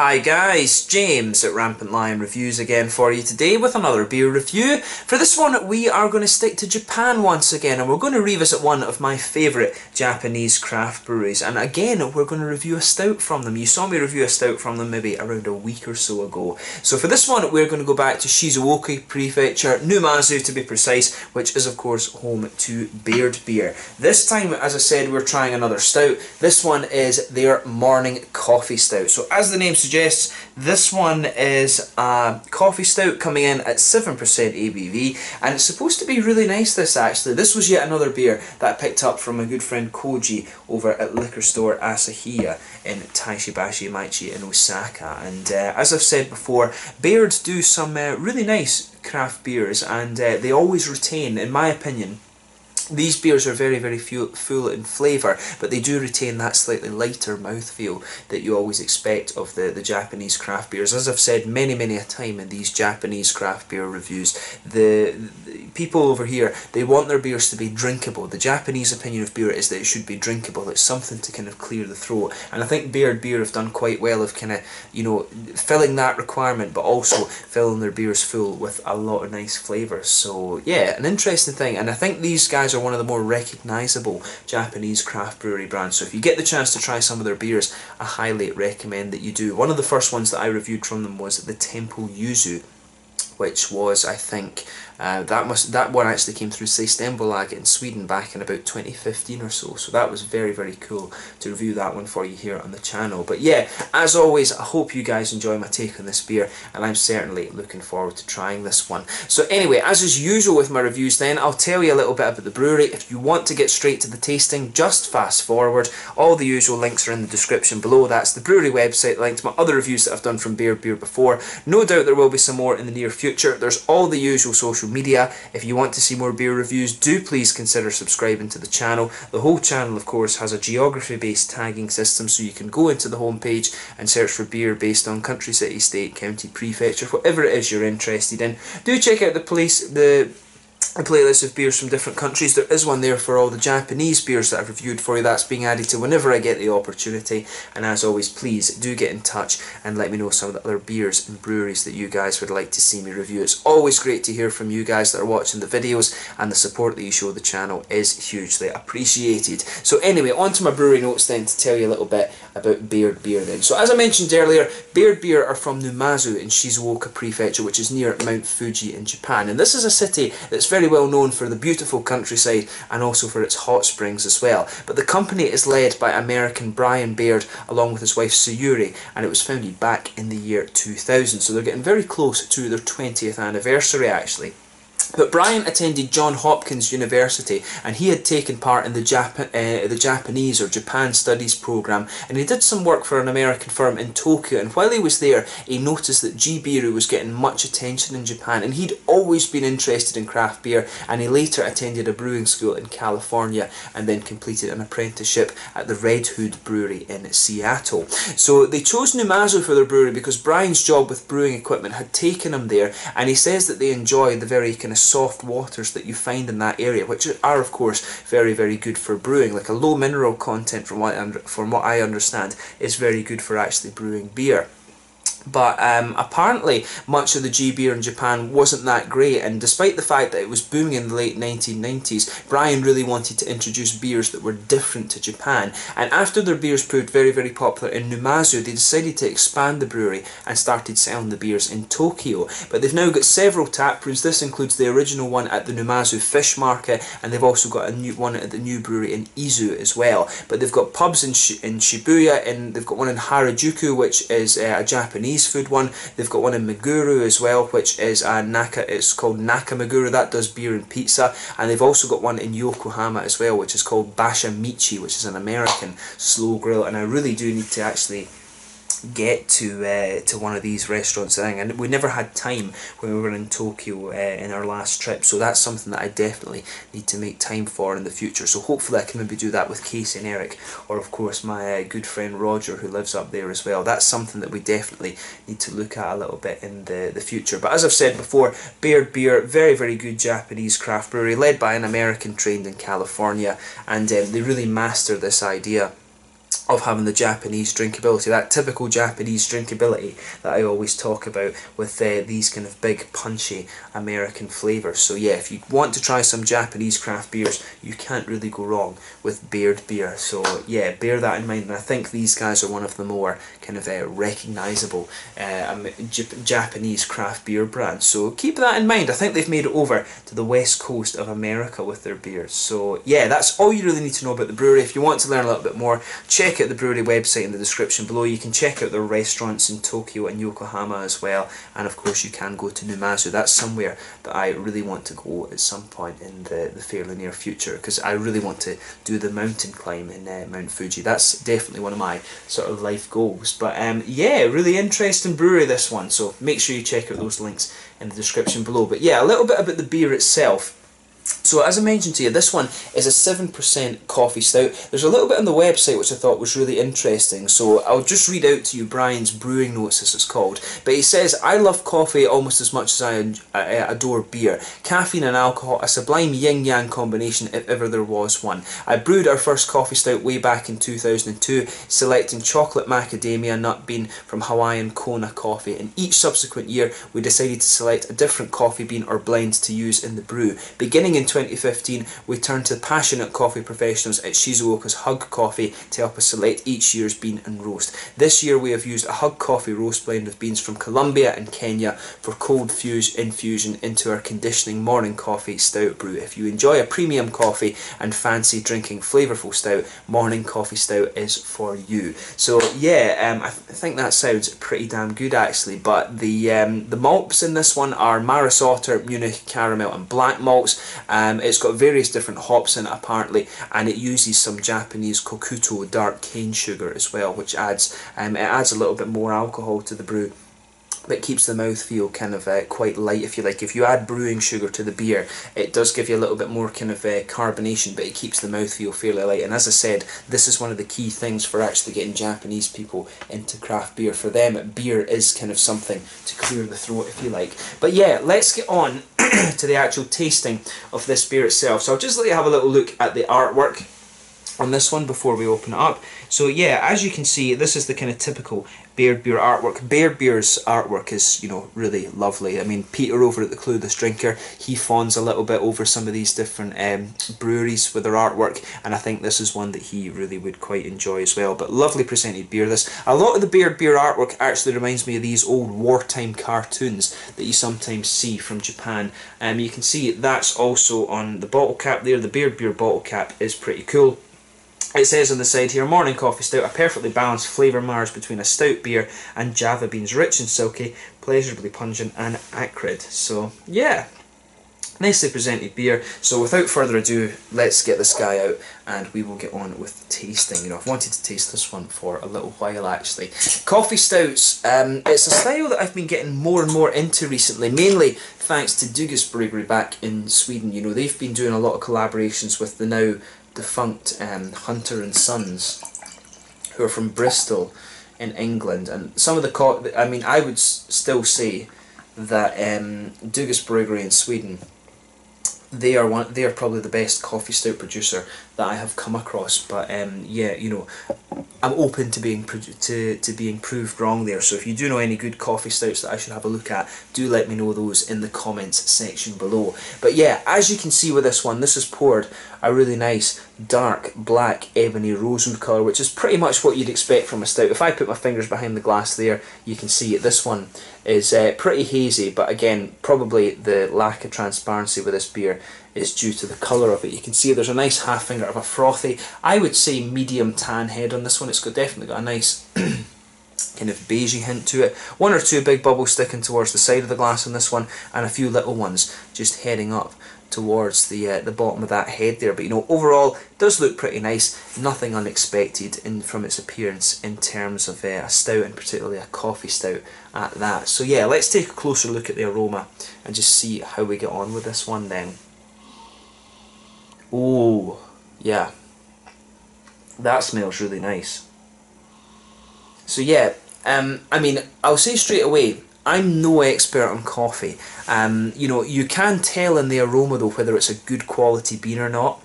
Hi guys, James at Rampant Lion Reviews again for you today with another beer review. For this one we are going to stick to Japan once again, and we're going to revisit one of my favourite Japanese craft breweries, and again we're going to review a stout from them. You saw me review a stout from them maybe around a week or so ago. So for this one we're going to go back to Shizuoka Prefecture, Numazu to be precise, which is of course home to Baird Beer. This time, as I said, we're trying another stout. This one is their morning coffee stout. So as the name suggests, this one is a coffee stout coming in at 7% ABV, and it's supposed to be really nice, this actually. This was yet another beer that I picked up from my good friend Koji over at liquor store Asahiya in Taishibashi Maichi in Osaka. And as I've said before, Baird do some really nice craft beers, and they always retain, in my opinion, these beers are very, very full in flavour, but they do retain that slightly lighter mouthfeel that you always expect of the Japanese craft beers. As I've said many a time in these Japanese craft beer reviews, the people over here, they want their beers to be drinkable. The Japanese opinion of beer is that it should be drinkable. It's something to kind of clear the throat, and I think Baird Beer have done quite well of kind of, you know, filling that requirement, but also filling their beers full with a lot of nice flavours. So yeah, an interesting thing, and I think these guys are one of the more recognisable Japanese craft brewery brands. So if you get the chance to try some of their beers, I highly recommend that you do. One of the first ones that I reviewed from them was the Temple Yuzu, which was, I think, that one actually came through Systembolaget in Sweden back in about 2015 or so. So that was very, very cool to review that one for you here on the channel. But yeah, as always, I hope you guys enjoy my take on this beer, and I'm certainly looking forward to trying this one. So anyway, as is usual with my reviews then, I'll tell you a little bit about the brewery. If you want to get straight to the tasting, just fast forward. All the usual links are in the description below. That's the brewery website, link to my other reviews that I've done from Baird Beer before. No doubt there will be some more in the near future. There's all the usual social media. If you want to see more beer reviews, do please consider subscribing to the channel. The whole channel, of course, has a geography-based tagging system, so you can go into the homepage and search for beer based on country, city, state, county, prefecture, whatever it is you're interested in. Do check out the playlist of beers from different countries. There is one there for all the Japanese beers that I've reviewed for you. That's being added to whenever I get the opportunity. And as always, please do get in touch and let me know some of the other beers and breweries that you guys would like to see me review. It's always great to hear from you guys that are watching the videos, and the support that you show the channel is hugely appreciated. So anyway, on to my brewery notes then, to tell you a little bit about Baird Beer then. So as I mentioned earlier, Baird Beer are from Numazu in Shizuoka Prefecture, which is near Mount Fuji in Japan. And this is a city that's very well known for the beautiful countryside and also for its hot springs as well. But the company is led by American Brian Baird along with his wife Sayuri, and it was founded back in the year 2000. So they're getting very close to their 20th anniversary actually. But Brian attended Johns Hopkins University, and he had taken part in the Japanese or Japan Studies program, and he did some work for an American firm in Tokyo. And while he was there, he noticed that G-Beer was getting much attention in Japan, and he'd always been interested in craft beer, and he later attended a brewing school in California and then completed an apprenticeship at the Red Hood Brewery in Seattle. So they chose Numazu for their brewery because Brian's job with brewing equipment had taken him there, and he says that they enjoy the very kind of soft waters that you find in that area, which are of course very, very good for brewing. Like a low mineral content, from what I understand, is very good for actually brewing beer. But apparently much of the G-Beer in Japan wasn't that great, and despite the fact that it was booming in the late 1990s, Brian really wanted to introduce beers that were different to Japan. And after their beers proved very, very popular in Numazu, they decided to expand the brewery and started selling the beers in Tokyo. But they've now got several tap rooms. This includes the original one at the Numazu Fish Market, and they've also got a new one at the new brewery in Izu as well. But they've got pubs in Shibuya, and they've got one in Harajuku, which is a Japanese food one. They've got one in Meguro as well, which is it's called Nakameguro. That does beer and pizza. And they've also got one in Yokohama as well, which is called Bashamichi, which is an American slow grill. And I really do need to actually get to one of these restaurants, and we never had time when we were in Tokyo in our last trip, so that's something that I definitely need to make time for in the future. So hopefully I can maybe do that with Casey and Eric, or of course my good friend Roger, who lives up there as well. That's something that we definitely need to look at a little bit in the future. But as I've said before, Baird Beer, very, very good Japanese craft brewery led by an American trained in California, and they really master this idea of having the Japanese drinkability, that typical Japanese drinkability that I always talk about with these kind of big punchy American flavours. So yeah, if you want to try some Japanese craft beers, you can't really go wrong with Baird Beer. So yeah, bear that in mind, and I think these guys are one of the more kind of recognisable Japanese craft beer brands. So keep that in mind. I think they've made it over to the west coast of America with their beers. So yeah, that's all you really need to know about the brewery. If you want to learn a little bit more, check out the brewery website in the description below. You can check out their restaurants in Tokyo and Yokohama as well, and of course you can go to Numazu. That's somewhere that I really want to go at some point in the fairly near future, because I really want to do the mountain climb in Mount Fuji. That's definitely one of my sort of life goals. But yeah, really interesting brewery this one, so make sure you check out those links in the description below. But yeah, a little bit about the beer itself. So as I mentioned to you, this one is a 7% coffee stout. There's a little bit on the website which I thought was really interesting, so I'll just read out to you Brian's brewing notes, as it's called. But he says, "I love coffee almost as much as I adore beer. Caffeine and alcohol, a sublime yin-yang combination if ever there was one. I brewed our first coffee stout way back in 2002, selecting chocolate macadamia nut bean from Hawaiian Kona coffee. In each subsequent year, we decided to select a different coffee bean or blend to use in the brew. Beginning in 2015, we turned to passionate coffee professionals at Shizuoka's Hug Coffee to help us select each year's bean and roast. This year we have used a Hug Coffee roast blend of beans from Colombia and Kenya for cold infusion into our conditioning morning coffee stout brew. If you enjoy a premium coffee and fancy drinking flavourful stout, morning coffee stout is for you." So yeah, I think that sounds pretty damn good actually. But the malts in this one are Maris Otter, Munich Caramel and black malts. It's got various different hops in it apparently, and it uses some Japanese Kokuto dark cane sugar as well, which adds it adds a little bit more alcohol to the brew, but keeps the mouthfeel kind of quite light, if you like. If you add brewing sugar to the beer, it does give you a little bit more kind of carbonation, but it keeps the mouthfeel fairly light. And as I said, this is one of the key things for actually getting Japanese people into craft beer. For them, beer is kind of something to clear the throat, if you like. But yeah, let's get on to the actual tasting of this beer itself. So I'll just let you have a little look at the artwork on this one before we open it up. So yeah, as you can see, this is the kind of typical Baird Beer artwork. Baird Beer's artwork is, you know, really lovely. I mean, Peter over at the Clueless Drinker, he fawns a little bit over some of these different breweries with their artwork, and I think this is one that he really would quite enjoy as well. But lovely presented beer this. A lot of the Baird Beer artwork actually reminds me of these old wartime cartoons that you sometimes see from Japan. You can see that's also on the bottle cap there. The Baird Beer bottle cap is pretty cool. It says on the side here, morning coffee stout, a perfectly balanced flavour marriage between a stout beer and Java beans, rich and silky, pleasurably pungent and acrid. So yeah, nicely presented beer. So without further ado, let's get this guy out and we will get on with the tasting. You know, I've wanted to taste this one for a little while actually. Coffee stouts, it's a style that I've been getting more and more into recently, mainly thanks to Dugas Brewery back in Sweden. You know, they've been doing a lot of collaborations with the now defunct Hunter and Sons, who are from Bristol in England, and some of the I mean, I would still say that Dugas Brewery in Sweden, they are probably the best coffee stout producer that I have come across. But yeah, you know, I'm open to being proved wrong there. So if you do know any good coffee stouts that I should have a look at, do let me know those in the comments section below. But yeah, as you can see with this one, this is poured a really nice dark black ebony rosewood colour, which is pretty much what you'd expect from a stout. If I put my fingers behind the glass there, you can see it. This one is pretty hazy, but again, probably the lack of transparency with this beer is due to the colour of it. You can see there's a nice half finger of a frothy, I would say medium tan head on this one. It's definitely got a nice kind of beigey hint to it. One or two big bubbles sticking towards the side of the glass on this one, and a few little ones just heading up towards the bottom of that head there. But you know, overall it does look pretty nice. Nothing unexpected from its appearance in terms of a stout, and particularly a coffee stout at that. So yeah, let's take a closer look at the aroma and just see how we get on with this one then. Oh yeah, that smells really nice. So yeah, I mean, I'll say straight away, I'm no expert on coffee. You know, you can tell in the aroma though whether it's a good quality bean or not.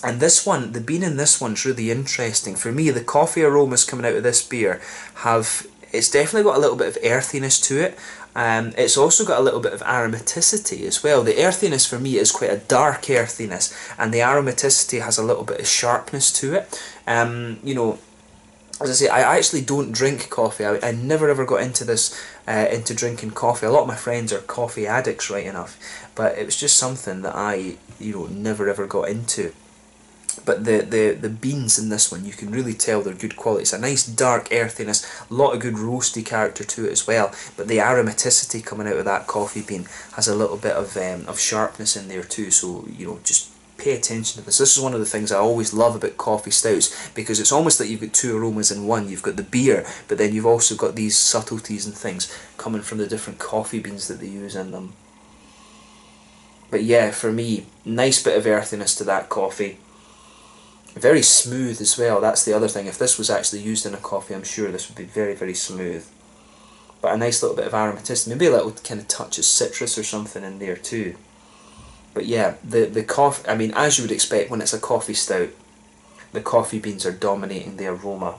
And this one, the bean in this one's really interesting. For me, the coffee aromas coming out of this beer it's definitely got a little bit of earthiness to it. It's also got a little bit of aromaticity as well. The earthiness for me is quite a dark earthiness, and the aromaticity has a little bit of sharpness to it. You know, as I say, I actually don't drink coffee. I never ever got into this, into drinking coffee. A lot of my friends are coffee addicts, right enough, but it was just something that I, never ever got into. But the beans in this one, you can really tell they're good quality. It's a nice dark earthiness, a lot of good roasty character to it as well. But the aromaticity coming out of that coffee bean has a little bit of sharpness in there too. So just pay attention to this. This is one of the things I always love about coffee stouts, because it's almost like you've got two aromas in one. You've got the beer, but then you've also got these subtleties and things coming from the different coffee beans that they use in them. But yeah, for me, nice bit of earthiness to that coffee. Very smooth as well, that's the other thing. If this was actually used in a coffee, I'm sure this would be very, very smooth. But a nice little bit of aromaticity, maybe a little kind of touch of citrus or something in there too. But yeah, the coffee, I mean, as you would expect when it's a coffee stout, the coffee beans are dominating the aroma.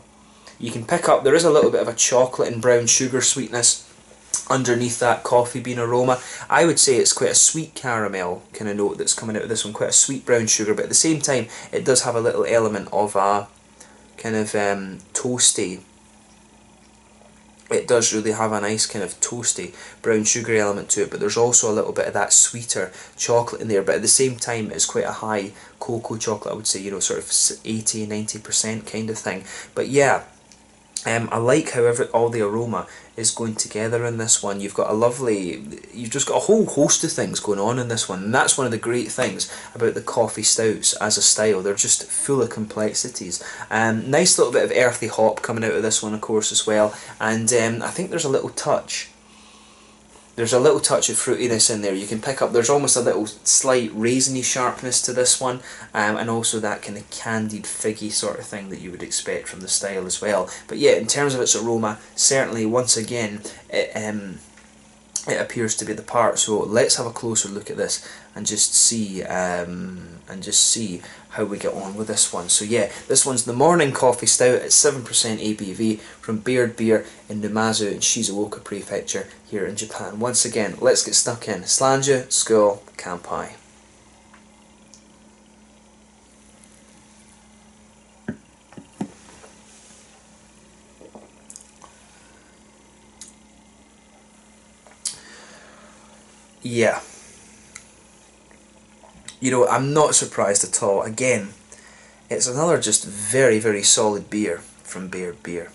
You can pick up, there is a little bit of a chocolate and brown sugar sweetness underneath that coffee bean aroma. I would say it's quite a sweet caramel kind of note that's coming out of this one, quite a sweet brown sugar, but at the same time it does have a little element of a kind of toasty. It does really have a nice kind of toasty brown sugar element to it, but there's also a little bit of that sweeter chocolate in there, but at the same time it's quite a high cocoa chocolate, I would say, sort of 80-90% kind of thing. But yeah, I like how all the aroma is going together in this one. You've got you've just got a whole host of things going on in this one, and that's one of the great things about the coffee stouts as a style. They're just full of complexities. Nice little bit of earthy hop coming out of this one, of course, as well, and I think there's a little touch of fruitiness in there. You can pick up, there's almost a little slight raisiny sharpness to this one, and also that kind of candied figgy sort of thing that you would expect from the style as well. But yeah, in terms of its aroma, certainly once again it appears to be the part. So let's have a closer look at this and just see how we get on with this one. So yeah, this one's the Morning Coffee Stout at 7% ABV from Baird Beer in Numazu in Shizuoka Prefecture here in Japan. Once again, let's get stuck in. Slanja, Skål, Kampai. Yeah. I'm not surprised at all. Again, it's another just very, very solid beer from Baird Beer.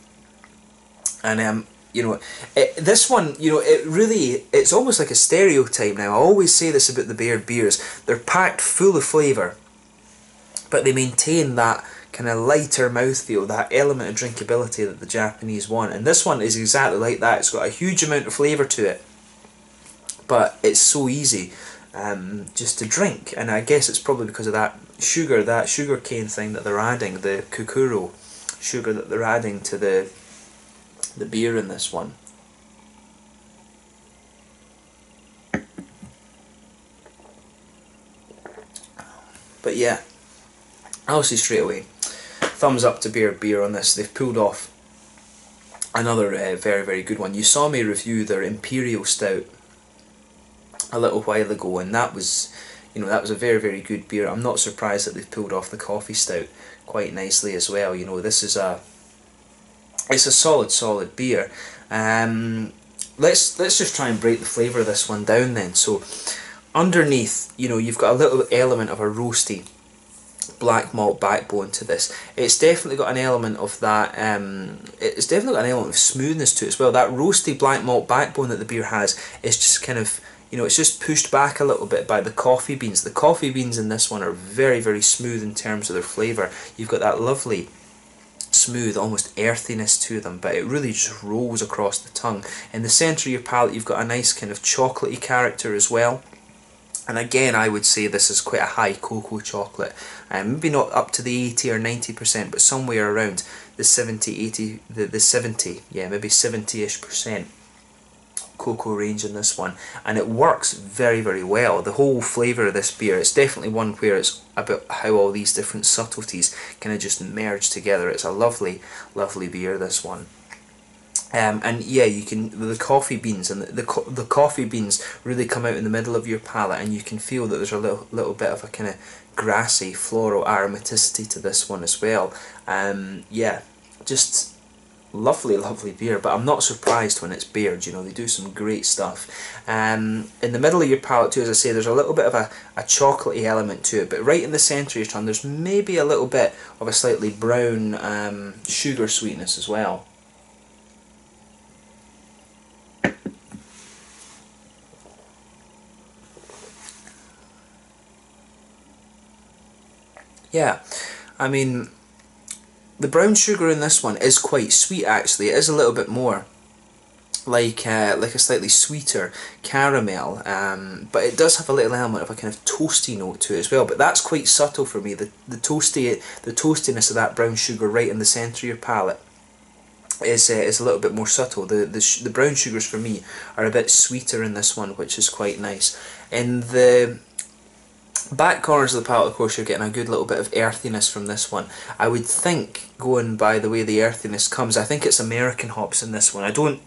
And this one, it's almost like a stereotype now. I always say this about the Baird Beers. They're packed full of flavour, but they maintain that kind of lighter mouthfeel, that element of drinkability that the Japanese want. And this one is exactly like that. It's got a huge amount of flavour to it, but it's so easy just to drink, and I guess it's probably because of that sugar cane thing that they're adding, the kukuro sugar that they're adding to the beer in this one. But yeah, I'll say straight away, thumbs up to Baird Beer on this. They've pulled off another very, very good one. You saw me review their Imperial Stout a little while ago, and that was a very, very good beer. I'm not surprised that they've pulled off the coffee stout quite nicely as well. This is it's a solid beer. Let's just try and break the flavour of this one down then. So underneath, you've got a little element of a roasty black malt backbone to this. It's definitely got an element of that. It's definitely got an element of smoothness to it as well. That roasty black malt backbone that the beer has is just kind of, it's just pushed back a little bit by the coffee beans. The coffee beans in this one are very, very smooth in terms of their flavour. You've got that lovely, smooth, almost earthiness to them, but it really just rolls across the tongue. In the centre of your palate, you've got a nice kind of chocolatey character as well. And again, I would say this is quite a high cocoa chocolate. Maybe not up to the 80 or 90%, but somewhere around the 70, 80, the 70, yeah, maybe 70-ish% cocoa range in this one, and it works very, very well. The whole flavour of this beer, it's definitely one where it's about how all these different subtleties kind of just merge together. It's a lovely, lovely beer, this one. And yeah, you can, the coffee beans, and the coffee beans really come out in the middle of your palate, and you can feel that there's a little bit of a kind of grassy floral aromaticity to this one as well. Yeah, just lovely, lovely beer. But I'm not surprised when it's Baird. You know, they do some great stuff. In the middle of your palate too, as I say, there's a little bit of a chocolatey element to it, but right in the centre of your tongue there's maybe a little bit of a slightly brown sugar sweetness as well. Yeah, I mean, the brown sugar in this one is quite sweet actually. It is a little bit more like a slightly sweeter caramel, but it does have a little element of a kind of toasty note to it as well. But that's quite subtle for me. The toastiness of that brown sugar right in the centre of your palate is a little bit more subtle. The brown sugars for me are a bit sweeter in this one, which is quite nice. In the back corners of the palate, of course, you're getting a good little bit of earthiness from this one. I would think, going by the way the earthiness comes, I think it's American hops in this one. I don't,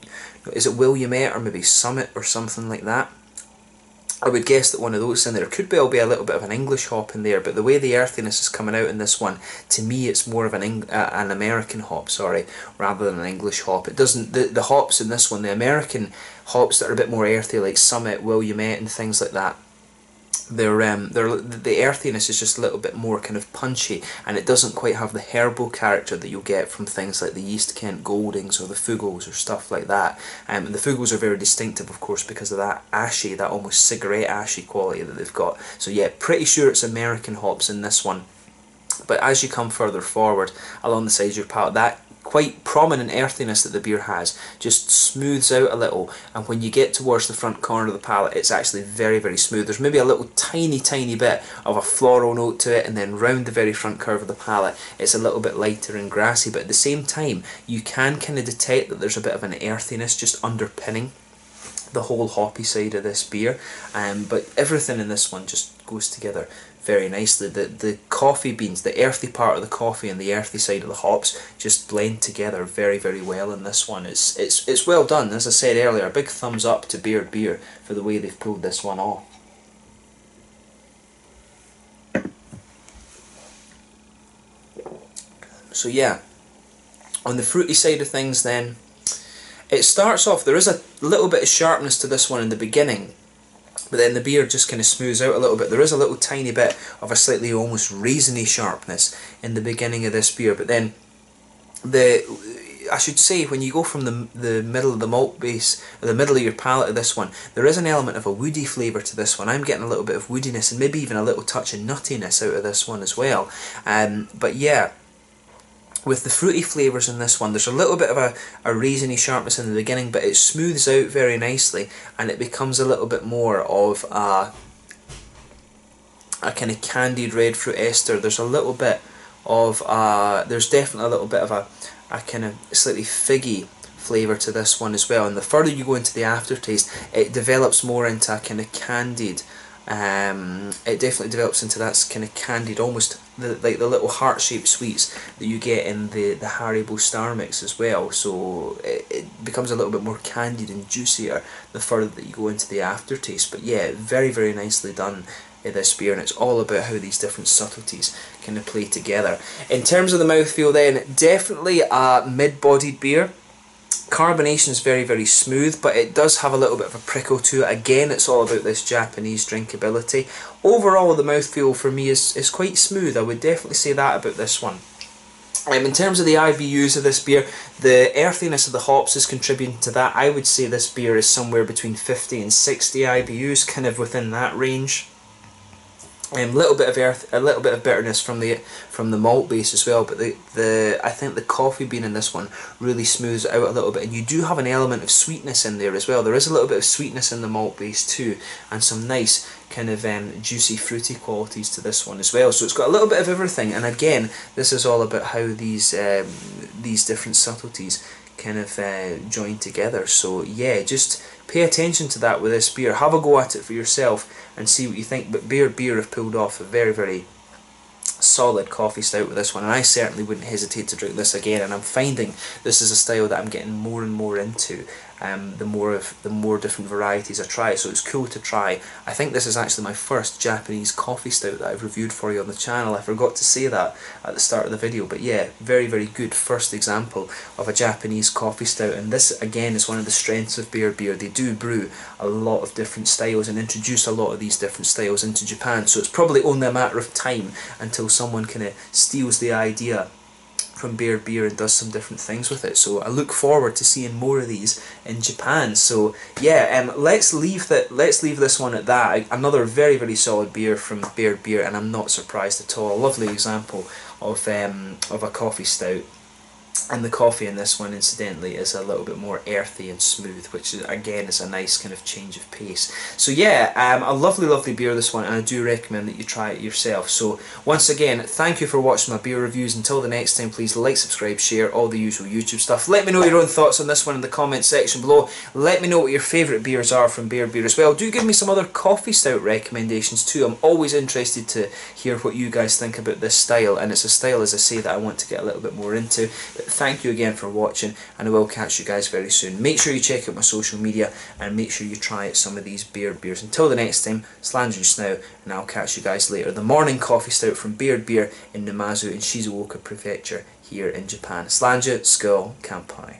is it Williamette or maybe Summit or something like that? I would guess that one of those in there. Could well be a little bit of an English hop in there, but the way the earthiness is coming out in this one, to me it's more of an American hop, sorry, rather than an English hop. It doesn't, the hops in this one, the American hops that are a bit more earthy, like Summit, Williamette and things like that, the earthiness is just a little bit more kind of punchy, and it doesn't quite have the herbal character that you'll get from things like the East Kent Goldings or the Fugels or stuff like that. And the Fugels are very distinctive, of course, because of that ashy, that almost cigarette ashy quality that they've got. So yeah, pretty sure it's American hops in this one. But as you come further forward along the sides of your palate, that quite prominent earthiness that the beer has just smooths out a little, and when you get towards the front corner of the palate, it's actually very, very smooth. There's maybe a little tiny bit of a floral note to it, and then round the very front curve of the palate it's a little bit lighter and grassy, but at the same time you can kind of detect that there's a bit of an earthiness just underpinning the whole hoppy side of this beer. But everything in this one just goes together very nicely. The coffee beans, the earthy part of the coffee and the earthy side of the hops just blend together very, very well in this one. It's well done. As I said earlier, a big thumbs up to Baird Beer for the way they've pulled this one off. So yeah, on the fruity side of things then, it starts off, there is a little bit of sharpness to this one in the beginning, but then the beer just kind of smooths out a little bit. There is a little tiny bit of a slightly almost raisiny sharpness in the beginning of this beer, but then I should say, when you go from the middle of the malt base, or the middle of your palate of this one, there is an element of a woody flavour to this one. I'm getting a little bit of woodiness and maybe even a little touch of nuttiness out of this one as well. But yeah, with the fruity flavours in this one, there's a little bit of a raisiny sharpness in the beginning, but it smooths out very nicely, and it becomes a little bit more of a kind of candied red fruit ester. There's a little bit of there's definitely a little bit of a kind of slightly figgy flavour to this one as well. And the further you go into the aftertaste, it develops more into a kind of candied. It definitely develops into that kind of candied, almost like the little heart-shaped sweets that you get in the Haribo Star Mix as well. So it becomes a little bit more candied and juicier the further that you go into the aftertaste. But yeah, very, very nicely done in this beer, and it's all about how these different subtleties kind of play together. In terms of the mouthfeel then, definitely a mid-bodied beer. Carbonation is very, very smooth, but it does have a little bit of a prickle to it. Again, it's all about this Japanese drinkability. Overall, the mouthfeel for me is quite smooth. I would definitely say that about this one. In terms of the IBUs of this beer, the earthiness of the hops is contributing to that. I would say this beer is somewhere between 50 and 60 IBUs, kind of within that range. A little bit of earth, a little bit of bitterness from the malt base as well, but I think the coffee bean in this one really smooths it out a little bit, and you do have an element of sweetness in there as well. There is a little bit of sweetness in the malt base too, and some nice kind of juicy, fruity qualities to this one as well. So it's got a little bit of everything, and again, this is all about how these different subtleties kind of join together. So yeah, just pay attention to that with this beer. Have a go at it for yourself and see what you think. But Baird Beer have pulled off a very, very solid coffee stout with this one, and I certainly wouldn't hesitate to drink this again. And I'm finding this is a style that I'm getting more and more into. The more different varieties I try, so it's cool to try. I think this is actually my first Japanese coffee stout that I've reviewed for you on the channel. I forgot to say that at the start of the video, but yeah, very, very good first example of a Japanese coffee stout. And this again is one of the strengths of Baird Beer. They do brew a lot of different styles and introduce a lot of these different styles into Japan, so it's probably only a matter of time until someone kind of steals the idea from Baird Beer and does some different things with it. So I look forward to seeing more of these in Japan. So yeah, let's leave this one at that. Another very, very solid beer from Baird Beer, and I'm not surprised at all. A lovely example of a coffee stout. And the coffee in this one, incidentally, is a little bit more earthy and smooth, which again is a nice kind of change of pace. So yeah, a lovely, lovely beer, this one, and I do recommend that you try it yourself. So once again, thank you for watching my beer reviews. Until the next time, please like, subscribe, share, all the usual YouTube stuff. Let me know your own thoughts on this one in the comment section below. Let me know what your favourite beers are from Baird Beer as well. Do give me some other coffee stout recommendations too. I'm always interested to hear what you guys think about this style, and it's a style, as I say, that I want to get a little bit more into. But thank you again for watching, and I will catch you guys very soon. Make sure you check out my social media, and make sure you try out some of these Baird Beers. Until the next time, Slange just now, and I'll catch you guys later. The morning coffee stout from Baird Beer in Numazu in Shizuoka Prefecture here in Japan. Slange, Skull, Kampai.